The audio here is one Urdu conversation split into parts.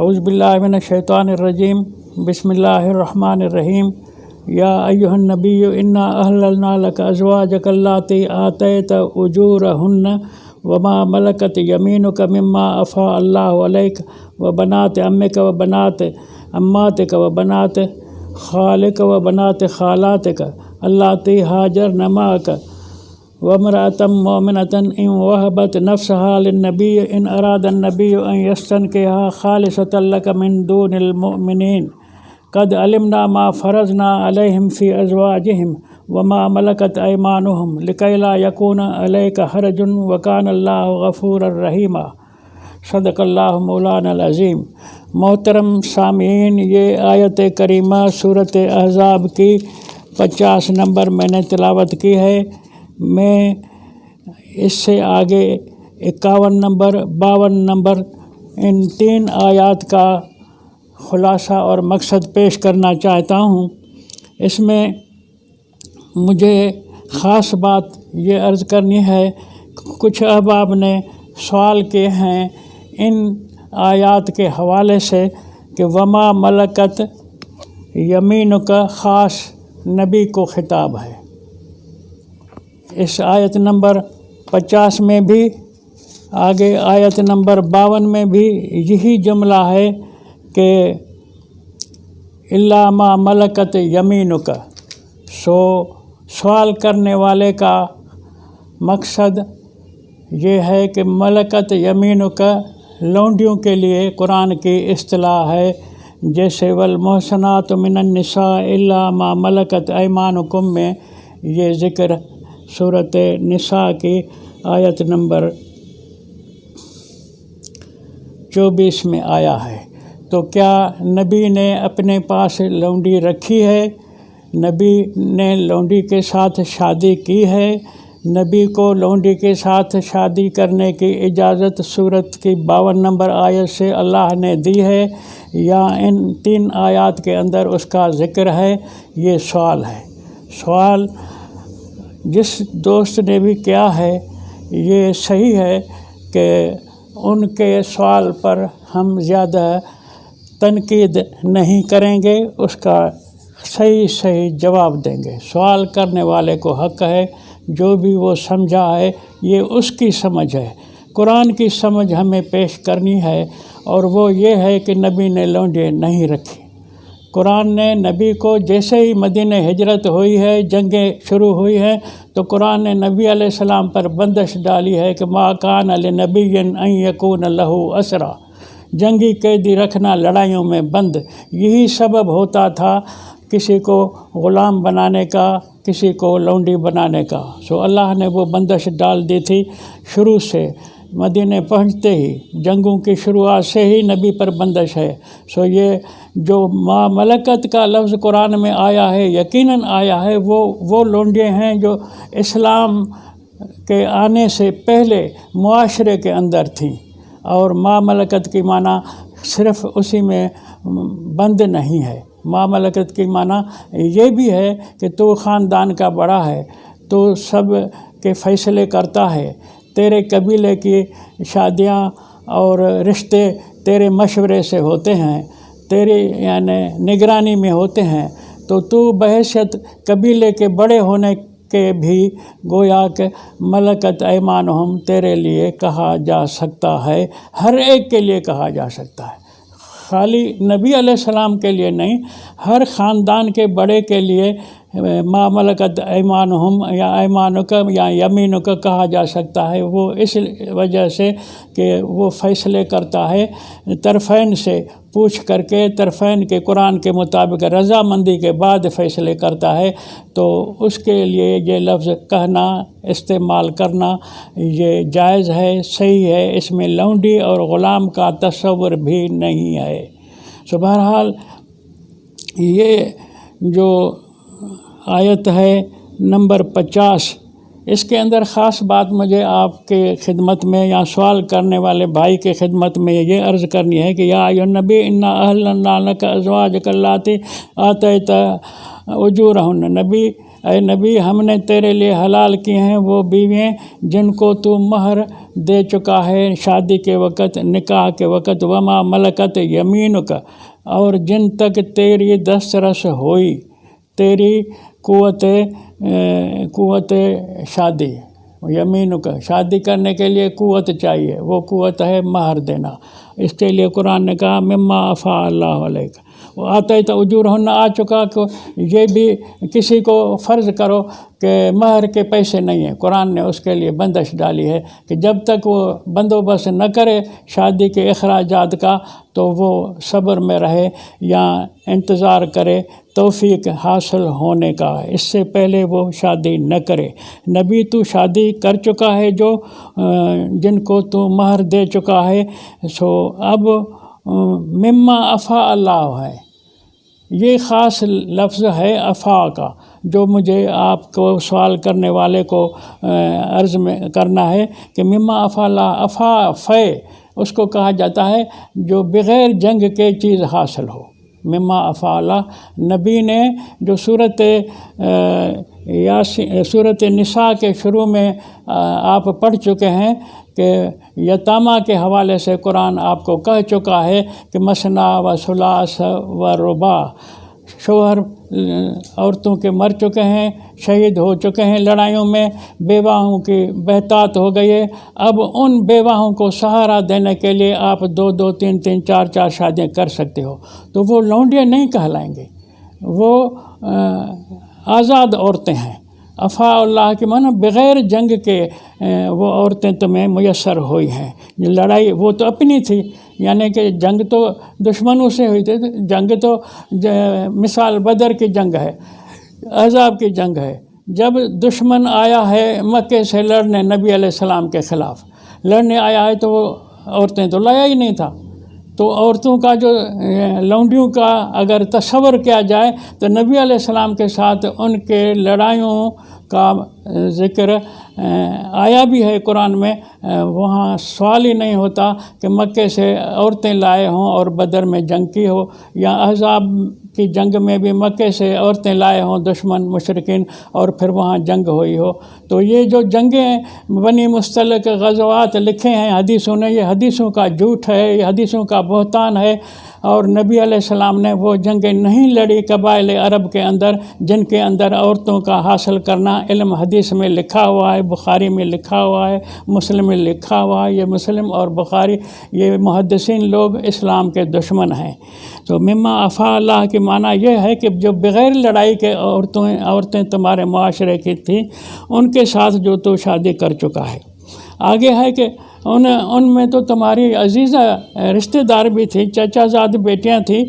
اعوذ باللہ من الشیطان الرجیم بسم اللہ الرحمن الرحیم یا ایھا النبی انا احللنا لک ازواجک اللاتی آتیت اجورہن وما ملکت یمینک مما افاء اللہ علیک وبنات عمک وبنات عماتک وبنات خالک وبنات خالاتک اللاتی ہاجرن معک وامرأة مؤمنة إن وهبت نفسها للنبي إن أراد النبي أن يستنكحها خالصة لك من دون المؤمنين قد علمنا ما فرضنا عليهم في أزواجهم وما ملكت أيمانهم لكي لا يكون عليك حرج وكان الله غفورا رحيما صدق اللہ مولانا العظیم۔ محترم سامعین، یہ آیت کریمہ سورۃ احزاب کی 50 نمبر میں نے تلاوت کی ہے۔ میں اس سے آگے 51 نمبر 52 نمبر ان 3 آیات کا خلاصہ اور مقصد پیش کرنا چاہتا ہوں۔ اس میں مجھے خاص بات یہ عرض کرنی ہے، کچھ احباب نے سوال کیے ہیں ان آیات کے حوالے سے کہ وما ملکت یمین کا خاص نبی کو خطاب ہے۔ اس آیت نمبر 50 میں بھی، آگے آیت نمبر 52 میں بھی یہی جملہ ہے کہ الا ما ملکت یمینک۔ سوال کرنے والے کا مقصد یہ ہے کہ ملکت یمینک لونڈیوں کے لیے قرآن کی اصطلاح ہے، جیسے والمحصنات من النساء الا ما ملکت ایمانکم میں یہ ذکر سورۃ نساء کی آیت نمبر 24 میں آیا ہے۔ تو کیا نبی نے اپنے پاس لونڈی رکھی ہے؟ نبی نے لونڈی کے ساتھ شادی کی ہے؟ نبی کو لونڈی کے ساتھ شادی کرنے کی اجازت سورت کی 52 نمبر آیت سے اللہ نے دی ہے یا ان 3 آیات کے اندر اس کا ذکر ہے؟ یہ سوال ہے۔ سوال جس دوست نے بھی کیا ہے، یہ صحیح ہے کہ ان کے سوال پر ہم زیادہ تنقید نہیں کریں گے، اس کا صحیح جواب دیں گے۔ سوال کرنے والے کو حق ہے، جو بھی وہ سمجھا ہے یہ اس کی سمجھ ہے۔ قرآن کی سمجھ ہمیں پیش کرنی ہے، اور وہ یہ ہے کہ نبی نے لونڈی نہیں رکھی۔ قرآن نے نبی کو جیسے ہی مدینہ ہجرت ہوئی ہے، جنگیں شروع ہوئی ہیں، تو قرآن نے نبی علیہ السلام پر بندش ڈالی ہے کہ ما کان لنبی ان یکون لہ اسرا، جنگی قیدی رکھنا لڑائیوں میں بند۔ یہی سبب ہوتا تھا کسی کو غلام بنانے کا، کسی کو لونڈی بنانے کا۔ سو اللہ نے وہ بندش ڈال دی تھی شروع سے، مدینے پہنچتے ہی جنگوں کی شروعات سے ہی نبی پر بندش ہے۔ سو یہ جو ما ملکت کا لفظ قرآن میں آیا ہے، یقیناً آیا ہے، وہ لونڈیاں ہیں جو اسلام کے آنے سے پہلے معاشرے کے اندر تھیں، اور ما ملکت کی معنی صرف اسی میں بند نہیں ہے۔ ما ملکت کی معنی یہ بھی ہے کہ تو خاندان کا بڑا ہے، تو سب کے فیصلے کرتا ہے، تیرے قبیلے کی شادیاں اور رشتے تیرے مشورے سے ہوتے ہیں، تیری یعنی نگرانی میں ہوتے ہیں، تو بحیثیت قبیلے کے بڑے ہونے کے بھی گویا کہ ملکت ایمانہم تیرے لیے کہا جا سکتا ہے، ہر ایک کے لیے کہا جا سکتا ہے، خالی نبی علیہ السلام کے لیے نہیں، ہر خاندان کے بڑے کے لیے ما ملکت ایمانہم یا ایمانک یا یمینک کہا جا سکتا ہے۔ وہ اس وجہ سے کہ وہ فیصلے کرتا ہے طرفین سے پوچھ کر کے، طرفین کے قرآن کے مطابق رضامندی کے بعد فیصلے کرتا ہے، تو اس کے لیے یہ لفظ کہنا، استعمال کرنا یہ جائز ہے، صحیح ہے، اس میں لونڈی اور غلام کا تصور بھی نہیں ہے۔ سو بہرحال یہ جو آیت ہے نمبر 50، اس کے اندر خاص بات مجھے آپ کے خدمت میں یا سوال کرنے والے بھائی کے خدمت میں یہ عرض کرنی ہے کہ یا ایھا النبی انا احللنا لک ازواجک اللاتی آتیت اجورہن، نبی اے نبی ہم نے تیرے لیے حلال کی ہیں وہ بیوییں جن کو تو مہر دے چکا ہے شادی کے وقت، نکاح کے وقت، وما ملکت یمینک، اور جن تک تیری دسترس ہوئی، تیری قوت شادی، یمین کا شادی کرنے کے لیے قوت چاہیے، وہ قوت ہے مہر دینا۔ اس کے لیے قرآن نے کہا مما افاء اللہ علیک، وہ آتا ہی تو اجورہن آ چکا کہ یہ بھی کسی کو فرض کرو کہ مہر کے پیسے نہیں ہیں، قرآن نے اس کے لیے بندش ڈالی ہے کہ جب تک وہ بندوبست نہ کرے شادی کے اخراجات کا تو وہ صبر میں رہے یا انتظار کرے توفیق حاصل ہونے کا، اس سے پہلے وہ شادی نہ کرے۔ نبی تو شادی کر چکا ہے جو جن کو تو مہر دے چکا ہے، سو اب مما افاء اللہ ہے، یہ خاص لفظ ہے افاء کا، جو مجھے آپ کو سوال کرنے والے کو عرض میں کرنا ہے کہ مما افاء اللہ، افاء فے اس کو کہا جاتا ہے جو بغیر جنگ کے چیز حاصل ہو، مما افاء اللہ۔ نبی نے جو سورۃ نساء کے شروع میں آپ پڑھ چکے ہیں کہ یتامہ کے حوالے سے قرآن آپ کو کہہ چکا ہے کہ مثنیٰ و ثلاث و رباع، شوہر عورتوں کے مر چکے ہیں، شہید ہو چکے ہیں لڑائیوں میں، بیواہوں کی بہتات ہو گئی ہے، اب ان بیواہوں کو سہارا دینے کے لیے آپ 2 3 3 4 شادیاں کر سکتے ہو، تو وہ لونڈیاں نہیں کہلائیں گے، وہ آزاد عورتیں ہیں۔ افاء اللہ کے معنی بغیر جنگ کے وہ عورتیں تمہیں میسر ہوئی ہیں۔ لڑائی وہ تو اپنی تھی، یعنی کہ جنگ تو دشمنوں سے ہوئی تھی، جنگ تو مثال بدر کی جنگ ہے، احزاب کی جنگ ہے، جب دشمن آیا ہے مکے سے لڑنے نبی علیہ السلام کے خلاف لڑنے آیا ہے تو وہ عورتیں تو لایا ہی نہیں تھا، تو عورتوں کا جو لونڈیوں کا اگر تصور کیا جائے تو نبی علیہ السلام کے ساتھ ان کے لڑائیوں کا ذکر آیا بھی ہے قرآن میں، وہاں سوال ہی نہیں ہوتا کہ مکے سے عورتیں لائے ہوں اور بدر میں جنگ کی ہو، یا احزاب کی جنگ میں بھی مکے سے عورتیں لائے ہوں دشمن مشرکین اور پھر وہاں جنگ ہوئی ہو۔ تو یہ جو جنگیں بنی مستلق غزوات لکھے ہیں حدیثوں نے، یہ حدیثوں کا جھوٹ ہے، یہ حدیثوں کا بہتان ہے، اور نبی علیہ السلام نے وہ جنگیں نہیں لڑی قبائل عرب کے اندر جن کے اندر عورتوں کا حاصل کرنا علم حدیث میں لکھا ہوا ہے، بخاری میں لکھا ہوا ہے، مسلم میں لکھا ہوا ہے۔ یہ مسلم اور بخاری یہ محدثین لوگ اسلام کے دشمن ہیں۔ تو مما افاء اللہ کے معنی یہ ہے کہ جو بغیر لڑائی کے عورتیں تمہارے معاشرے کی تھیں ان کے ساتھ جو تو شادی کر چکا ہے۔ آگے ہے کہ ان میں تو تمہاری عزیزہ رشتہ دار بھی تھی، چچا زاد بیٹیاں تھیں،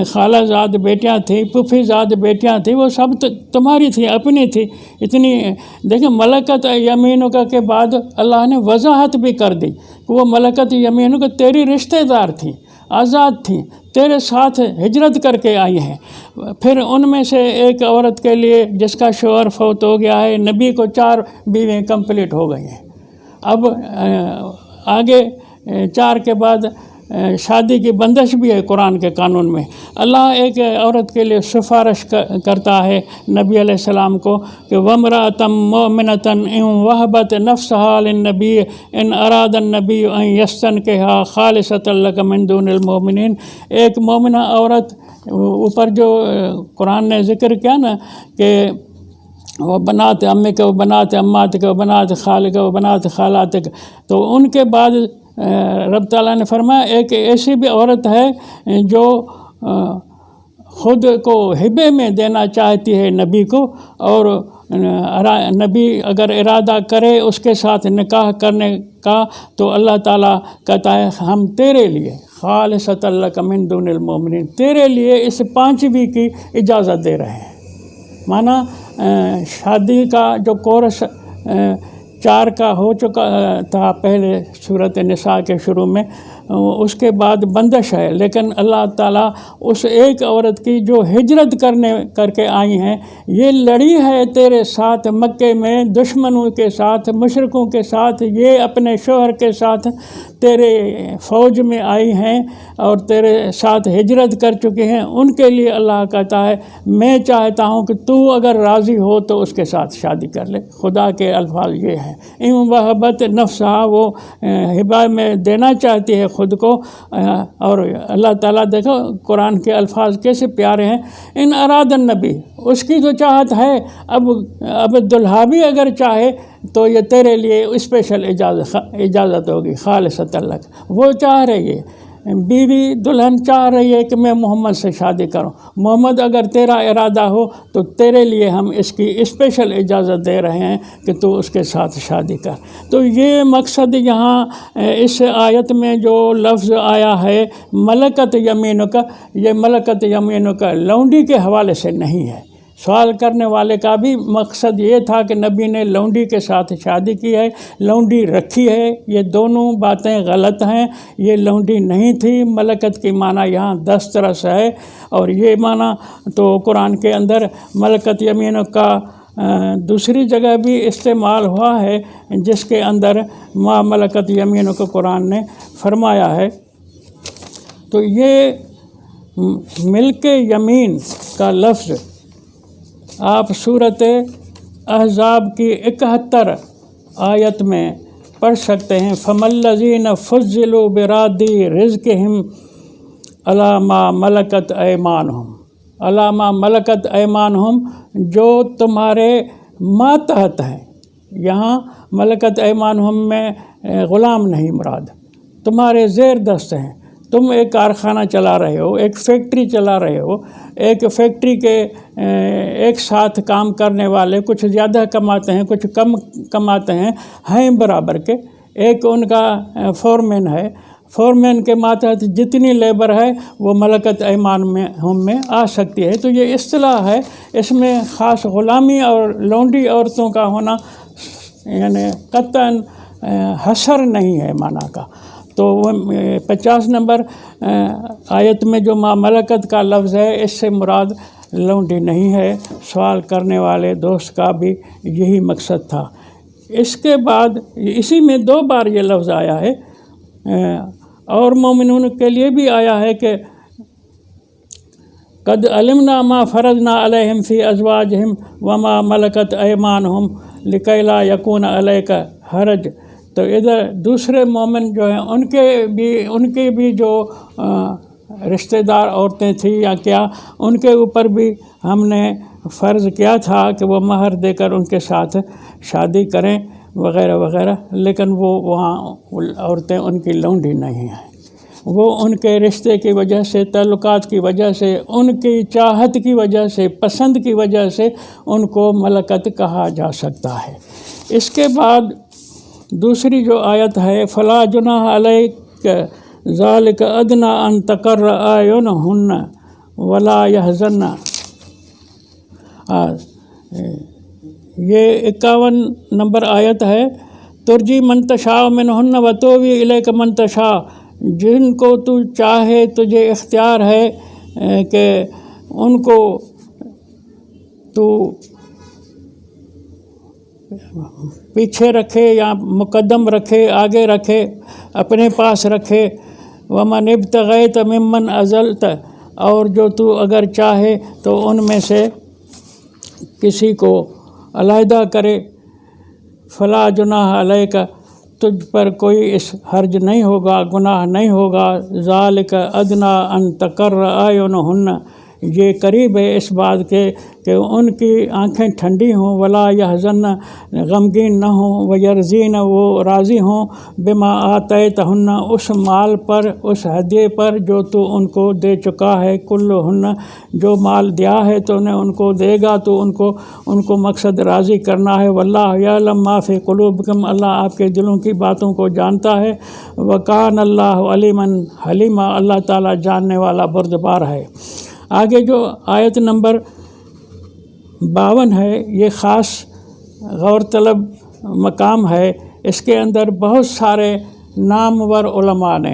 خالہ زاد بیٹیاں تھیں، پھوپھی زاد بیٹیاں تھیں، وہ سب تمہاری تھیں، اپنی تھی۔ اتنی دیکھیں ملکت یمینوں کے بعد اللہ نے وضاحت بھی کر دی کہ وہ ملکت یمینوں کا تیری رشتہ دار تھیں، آزاد تھیں، تیرے ساتھ ہجرت کر کے آئی ہیں۔ پھر ان میں سے ایک عورت کے لیے جس کا شوہر فوت ہو گیا ہے، نبی کو 4 بیویں کمپلیٹ ہو گئی ہیں، اب آگے 4 کے بعد شادی کی بندش بھی ہے قرآن کے قانون میں۔ اللہ ایک عورت کے لیے سفارش کرتا ہے نبی علیہ السلام کو کہ وَامْرَأَةً مُؤْمِنَةً إِنْ وَهَبَتْ نَفْسَهَا لِلنَّبِيِّ إِنْ أَرَادَ النَّبِيُّ أَنْ يَسْتَنْكِحَهَا خَالِصَةً لَكَ مِنْ دُونِ الْمُؤْمِنِينَ۔ ایک مومنہ عورت اوپر جو قرآن نے ذکر کیا نا کہ وہ بنات امی کے، وہ بنات امات کے، وہ بنات خال کے، وہ بنات خالات کے، تو ان کے بعد رب تعالیٰ نے فرمایا ایک ایسی بھی عورت ہے جو خود کو ہبے میں دینا چاہتی ہے نبی کو، اور نبی اگر ارادہ کرے اس کے ساتھ نکاح کرنے کا تو اللہ تعالیٰ کہتا ہے ہم تیرے لیے خالصۃ لک من دون المؤمنین، تیرے لیے اس 5ویں کی اجازت دے رہے ہیں۔ معنی شادی کا جو کورس 4 کا ہو چکا تھا پہلے سورۃ نساء کے شروع میں، اس کے بعد بندش ہے، لیکن اللہ تعالیٰ اس ایک عورت کی جو ہجرت کر کے آئی ہیں، یہ لڑی ہے تیرے ساتھ مکے میں دشمنوں کے ساتھ، مشرکوں کے ساتھ، یہ اپنے شوہر کے ساتھ تیرے فوج میں آئی ہیں اور تیرے ساتھ ہجرت کر چکے ہیں، ان کے لیے اللہ کہتا ہے میں چاہتا ہوں کہ تو اگر راضی ہو تو اس کے ساتھ شادی کر لے۔ خدا کے الفاظ یہ ہیں، ان وہبت نفسہا، وہ ہبہ میں دینا چاہتی ہے خود کو، اور اللہ تعالیٰ دیکھو قرآن کے الفاظ کیسے پیارے ہیں، ان اراد النبی، اس کی تو چاہت ہے، اب دلہا بھی اگر چاہے تو یہ تیرے لیے اسپیشل اجازت ہوگی، خالصۃ لک، وہ چاہ رہی ہے، بیوی دلہن چاہ رہی ہے کہ میں محمد سے شادی کروں، محمد اگر تیرا ارادہ ہو تو تیرے لیے ہم اس کی اسپیشل اجازت دے رہے ہیں کہ تو اس کے ساتھ شادی کر۔ تو یہ مقصد یہاں اس آیت میں جو لفظ آیا ہے ملکت یمینک، یہ ملکت یمینک لونڈی کے حوالے سے نہیں ہے۔ سوال کرنے والے کا بھی مقصد یہ تھا کہ نبی نے لونڈی کے ساتھ شادی کی ہے، لونڈی رکھی ہے، یہ دونوں باتیں غلط ہیں، یہ لونڈی نہیں تھی۔ ملکت کی معنی یہاں دسترس ہے، اور یہ معنی تو قرآن کے اندر ملکت یمین کا دوسری جگہ بھی استعمال ہوا ہے، جس کے اندر ما ملکت یمین کو قرآن نے فرمایا ہے۔ تو یہ ملک یمین کا لفظ آپ سورۃ احزاب کی 71 آیت میں پڑھ سکتے ہیں، فَمَا الَّذِينَ فُضِّلُوا بِرَادِّ رِزْقِهِمْ عَلَىٰ مَا مَلَكَتْ أَيْمَانُهُمْ عَلَىٰ مَا مَلَكَتْ أَيْمَانُهُمْ، جو تمہارے ماتحت ہیں، یہاں ملکت ایمانہم میں غلام نہیں مراد، تمہارے زیر دست ہیں، تم ایک کارخانہ چلا رہے ہو، ایک فیکٹری چلا رہے ہو، ایک فیکٹری کے ایک ساتھ کام کرنے والے کچھ زیادہ کماتے ہیں، کچھ کم کماتے ہیں برابر کے، ایک ان کا فورمین ہے، فورمین کے ماتحت جتنی لیبر ہے وہ ملکت ایمان میں ہم میں آ سکتی ہے۔ تو یہ اصطلاح ہے، اس میں خاص غلامی اور لونڈی عورتوں کا ہونا یعنی قطعاً حصر نہیں ہے معنی کا۔ تو 50 نمبر آیت میں جو ما ملکت کا لفظ ہے، اس سے مراد لونڈی نہیں ہے۔ سوال کرنے والے دوست کا بھی یہی مقصد تھا۔ اس کے بعد اسی میں 2 بار یہ لفظ آیا ہے، اور مومنون کے لیے بھی آیا ہے کہ قد علمنا ما فرضنا علیہم فی ازواجہم وما ملکت ایمانہم لکی لا یکون علیک حرج۔ تو ادھر دوسرے مومن جو ہیں ان کے بھی جو رشتہ دار عورتیں تھیں یا کیا، ان کے اوپر بھی ہم نے فرض کیا تھا کہ وہ مہر دے کر ان کے ساتھ شادی کریں وغیرہ وغیرہ، لیکن وہ وہاں عورتیں ان کی لونڈی نہیں ہیں، وہ ان کے رشتے کی وجہ سے، تعلقات کی وجہ سے، ان کی چاہت کی وجہ سے، پسند کی وجہ سے ان کو ملکت کہا جا سکتا ہے۔ اس کے بعد دوسری جو آیت ہے، فلا جناح علیک ذالک ادنی ان تقر اعینہن ولا یحزن، یہ 51 نمبر آیت ہے، ترجی من تشاء منہن وتوی الیک من تشاء، جن کو تو چاہے تجھے اختیار ہے کہ ان کو تو پیچھے رکھے یا مقدم رکھے، آگے رکھے، اپنے پاس رکھے، ومن ابتغیت ممن عزلت، اور جو تو اگر چاہے تو ان میں سے کسی کو علیحدہ کرے، فلا جناح علیک، تجھ پر کوئی اس حرج نہیں ہوگا، گناہ نہیں ہوگا، ذالک ادنی ان تقر اعینہن، یہ قریب ہے اس بات کے کہ ان کی آنکھیں ٹھنڈی ہوں، ولا یحزن، غمگین نہ ہوں، ویرضین، وہ راضی ہوں، بما آتیتہن، اس مال پر، اس ہدیے پر جو تو ان کو دے چکا ہے، کلہن، جو مال دیا ہے تو نے ان کو دے گا، تو ان کو مقصد راضی کرنا ہے، واللہ یعلم ما فی قلوبکم، اللہ آپ کے دلوں کی باتوں کو جانتا ہے، وکان اللہ علیما حلیما، اللہ تعالیٰ جاننے والا بردبار ہے۔ آگے جو آیت نمبر 52 ہے، یہ خاص غور طلب مقام ہے، اس کے اندر بہت سارے نامور علماء نے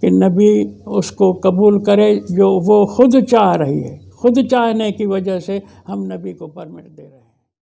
کہ نبی اس کو قبول کرے جو وہ خود چاہ رہی ہے. خود چاہنے کی وجہ سے ہم نبی کو پرمٹ دے رہے ہیں.